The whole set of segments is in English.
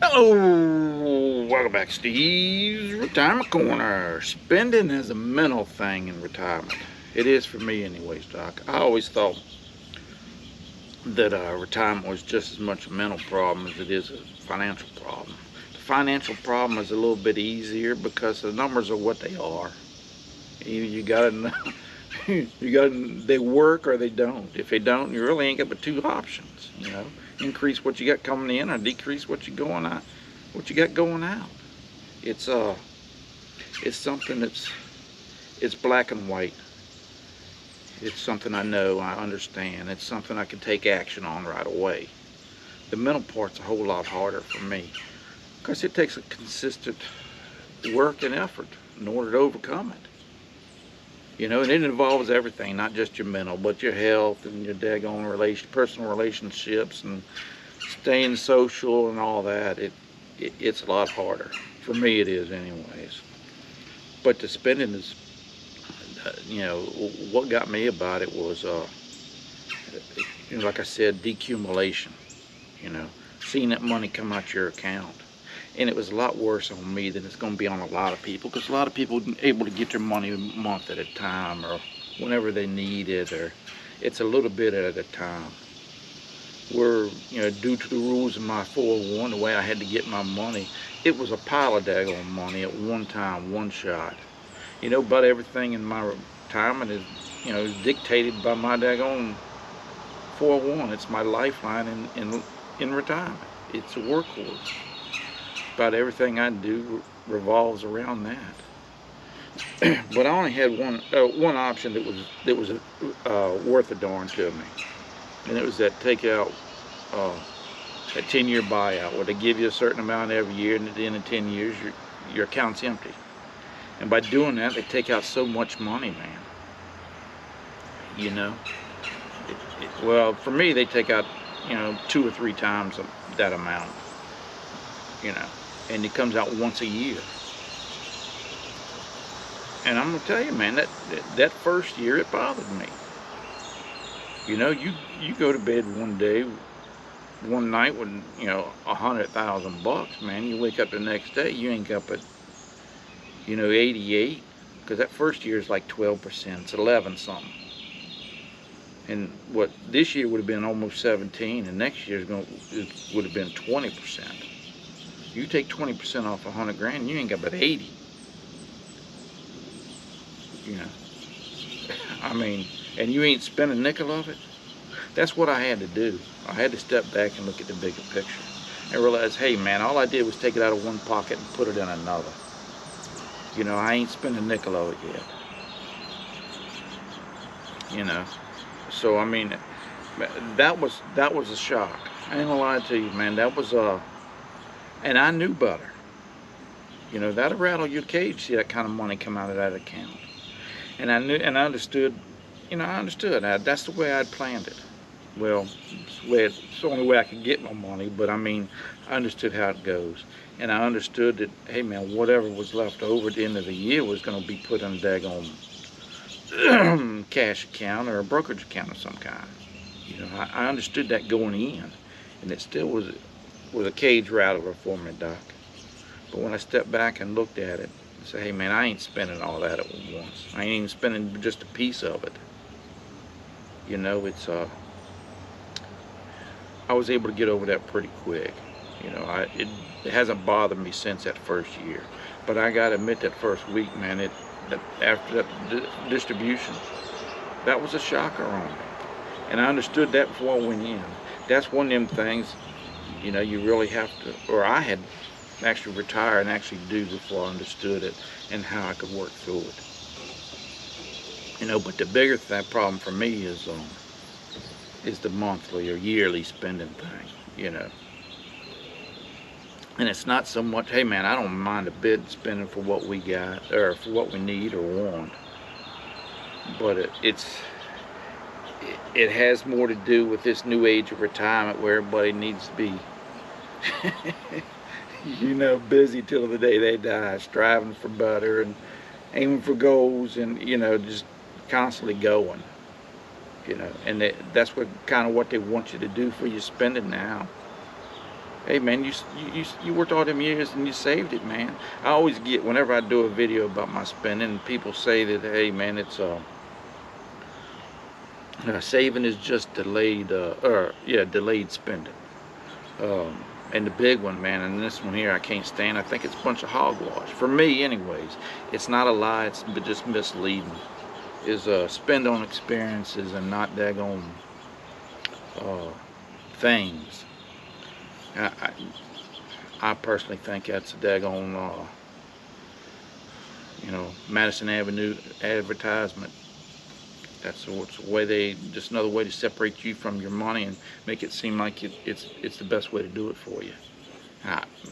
Hello, welcome back, Steve's Retirement Corner. Spending is a mental thing in retirement. It is for me, anyways, Doc. I always thought that retirement was just as much a mental problem as it is a financial problem. The financial problem is a little bit easier because the numbers are what they are. You gotta know, they work or they don't. If they don't, you really ain't got but two options. Increase what you got coming in or decrease what you got going out. It's it's something it's black and white. It's something I know, I understand. It's something I can take action on right away. The mental part's a whole lot harder for me because it takes a consistent work and effort in order to overcome it. And it involves everything, not just your mental, but your health and your daggone personal relationships and staying social and all that. It's a lot harder. For me, it is, anyways. But the spending is, what got me about it was, like I said, decumulation. Seeing that money come out your account. And it was a lot worse on me than it's going to be on a lot of people, because a lot of people are able to get their money a month at a time or whenever they need it, or it's a little bit at a time. Where, due to the rules of my 401, the way I had to get my money, it was a pile of daggone money at one time, one shot. About everything in my retirement is dictated by my daggone 401. It's my lifeline in retirement. It's a workhorse. About everything I do revolves around that. But I only had one option that was worth a darn to me, and it was that takeout, that 10-year buyout, where they give you a certain amount every year, and at the end of 10 years, your account's empty. And by doing that, they take out so much money, man. Well, for me, they take out 2 or 3 times that amount. And it comes out once a year. And I'm gonna tell you, man, that first year it bothered me. You go to bed one night with $100,000, man. You wake up the next day, you ain't got but 88, because that first year is like 12%. It's 11 something. And what this year would have been almost 17, and next year would have been 20%. You take 20% off 100 grand, you ain't got but 80. I mean, and you ain't spent a nickel of it. That's what I had to do. I had to step back and look at the bigger picture and realize, hey man, all I did was take it out of one pocket and put it in another. I ain't spent a nickel of it yet. So I mean, that was a shock. I ain't gonna lie to you, man. That was and I knew better. That'll rattle your cage, see that kind of money come out of that account. And I knew, and I understood. That's the way I'd planned it. Well, it's the only way I could get my money, but I mean, I understood how it goes. And I understood that, hey man, whatever was left over at the end of the year was going to be put in a daggone cash account or a brokerage account of some kind. I understood that going in, and it still was a cage rattler for me, Doc. But when I stepped back and looked at it, I said, hey man, I ain't spending all that at once. I ain't even spending just a piece of it. It's I was able to get over that pretty quick. It hasn't bothered me since that first year. But I gotta admit, that first week, man, after that distribution, that was a shocker on me. And I understood that before I went in. That's one of them things, you really have to, or I had actually retire and actually do before I understood it and how I could work through it. But the bigger problem for me is the monthly or yearly spending thing. And it's not so much, hey man, I don't mind a bit spending for what we got or for what we need or want, but it has more to do with this new age of retirement where everybody needs to be busy till the day they die, striving for better and aiming for goals, and just constantly going. And that's what they want you to do for your spending now. Hey man, you worked all them years and you saved it, man. I always get, whenever I do a video about my spending, people say that, hey man, it's saving is just delayed, or yeah, delayed spending. Um, and the big one, man, and this one here I can't stand. I think it's a bunch of hogwash. For me, anyways. It's not a lie. It's just misleading. Is spend on experiences and not daggone uh, things. I, I, I personally think that's a daggone, Madison Avenue advertisement. That's what's the way just another way to separate you from your money and make it seem like it's the best way to do it for you.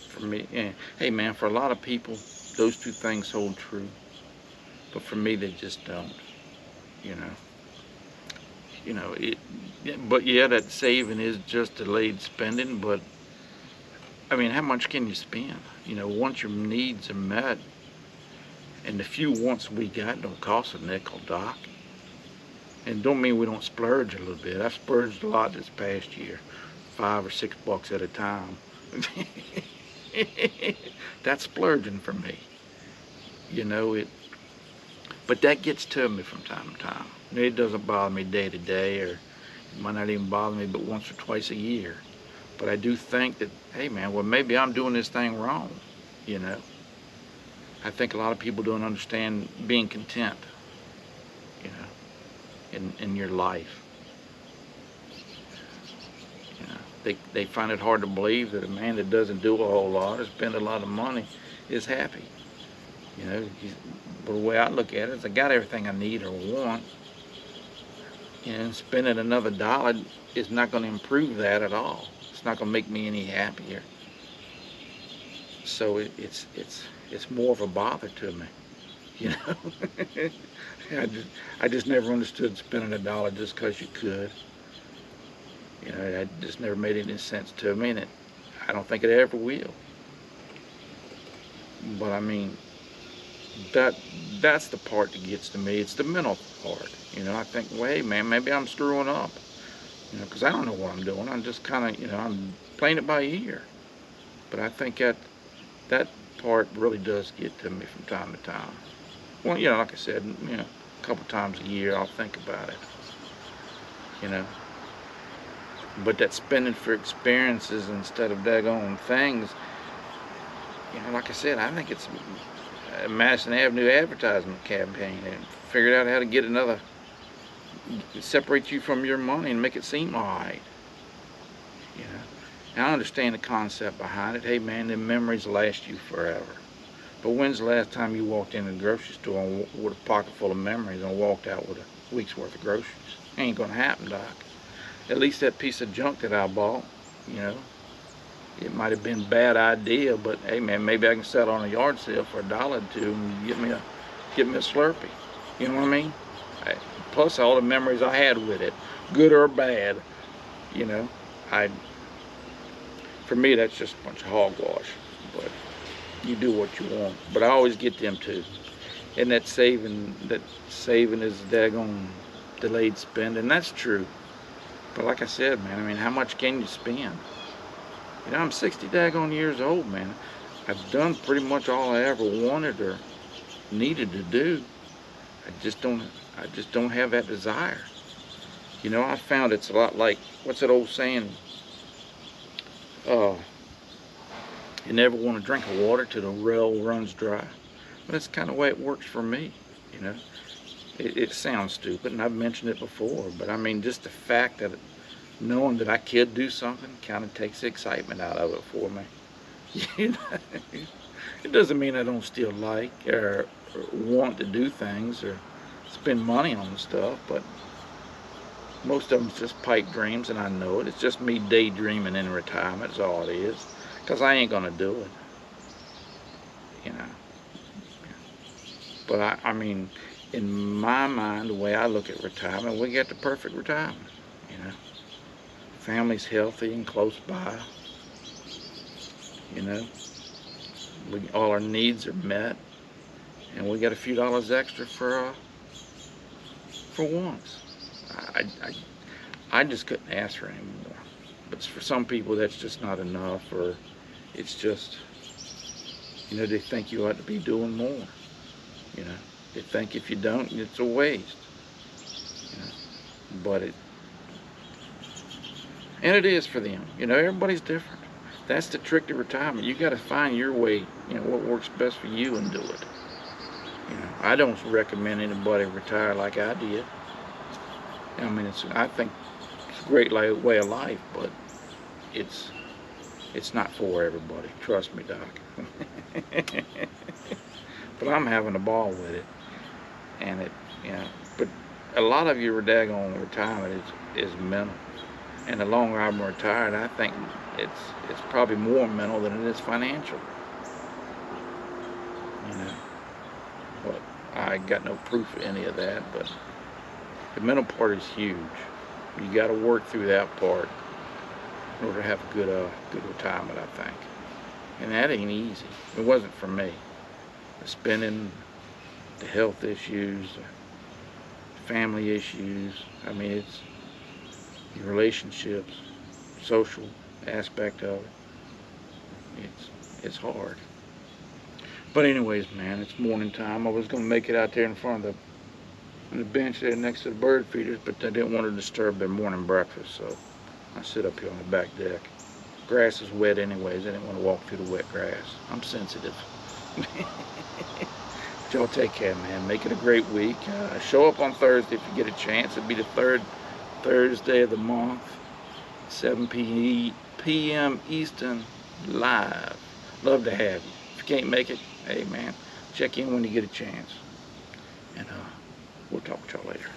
For me, yeah, hey man, for a lot of people, those two things hold true, but for me, they just don't. You know, it. But yeah, that saving is just delayed spending. But I mean, how much can you spend? Once your needs are met, and the few wants we got don't cost a nickel, Doc. And don't mean we don't splurge a little bit. I've splurged a lot this past year, $5 or $6 at a time. That's splurging for me. But that gets to me from time to time. It doesn't bother me day to day, or it might not even bother me but once or twice a year. But I do think that, hey man, well maybe I'm doing this thing wrong. I think a lot of people don't understand being content, in your life. They find it hard to believe that a man that doesn't do a whole lot or spend a lot of money is happy. But the way I look at it is I got everything I need or want. And spending another dollar is not going to improve that at all. It's not going to make me any happier. So it's more of a bother to me. I just never understood spending a dollar just because you could. It just never made any sense to me, and I don't think it ever will. But I mean, that's the part that gets to me. It's the mental part. I think, well, hey man, maybe I'm screwing up. Because I don't know what I'm doing. I'm just kind of, I'm playing it by ear. But I think that part really does get to me from time to time. Well, like I said, a couple times a year I'll think about it. But that spending for experiences instead of daggone things, like I said, I think it's a Madison Avenue advertisement campaign, and figured out how to get separate you from your money and make it seem alright. Now I understand the concept behind it. Hey man, them memories last you forever. But when's the last time you walked in the grocery store with a pocket full of memories and walked out with a week's worth of groceries? Ain't gonna happen, Doc. At least that piece of junk that I bought, it might have been a bad idea, but hey man, maybe I can sell it on a yard sale for $1 or $2 and get me a Slurpee. You know what I mean? Plus all the memories I had with it, good or bad. For me, that's just a bunch of hogwash. But you do what you want. But I always get them too. And that saving is daggone delayed spending. That's true. But like I said, man, I mean, how much can you spend? I'm 60 daggone years old, man. I've done pretty much all I ever wanted or needed to do. I just don't have that desire. I found it's a lot like, what's that old saying? You never want to drink of water till the well runs dry. But that's kind of the way it works for me. It sounds stupid, and I've mentioned it before, but I mean, just the fact that knowing that I could do something kind of takes the excitement out of it for me. It doesn't mean I don't still like or want to do things or spend money on stuff, but most of them's just pipe dreams, and I know it. It's just me daydreaming in retirement is all it is, because I ain't gonna do it. But I mean, in my mind, the way I look at retirement, we get the perfect retirement. Family's healthy and close by. All our needs are met, and we got a few dollars extra for once. I just couldn't ask for any more. But for some people, that's just not enough, or it's just, they think you ought to be doing more. You know, they think if you don't, it's a waste. You know, but and it is for them. Everybody's different. That's the trick to retirement. You got to find your way. What works best for you and do it. I don't recommend anybody retire like I did. I mean, I think it's a great way of life, but it's not for everybody. Trust me, Doc. But I'm having a ball with it, and But a lot of your daggone retirement is mental, and the longer I'm retired, I think it's probably more mental than it is financial. But I got no proof of any of that. But the mental part is huge. You got to work through that part in order to have a good retirement, I think. And that ain't easy. It wasn't for me. The spending, the health issues, the family issues. I mean, it's your relationships, social aspect of it. It's hard. But anyways, man, it's morning time. I was gonna make it out there in front of the bench there next to the bird feeders, but I didn't want to disturb their morning breakfast, so I sit up here on the back deck. Grass is wet anyways. I didn't want to walk through the wet grass. I'm sensitive. But y'all take care, man. Make it a great week. Show up on Thursday if you get a chance. It'll be the third Thursday of the month, 7 p.m. Eastern, live. Love to have you. If you can't make it, hey man, check in when you get a chance. And we'll talk to y'all later.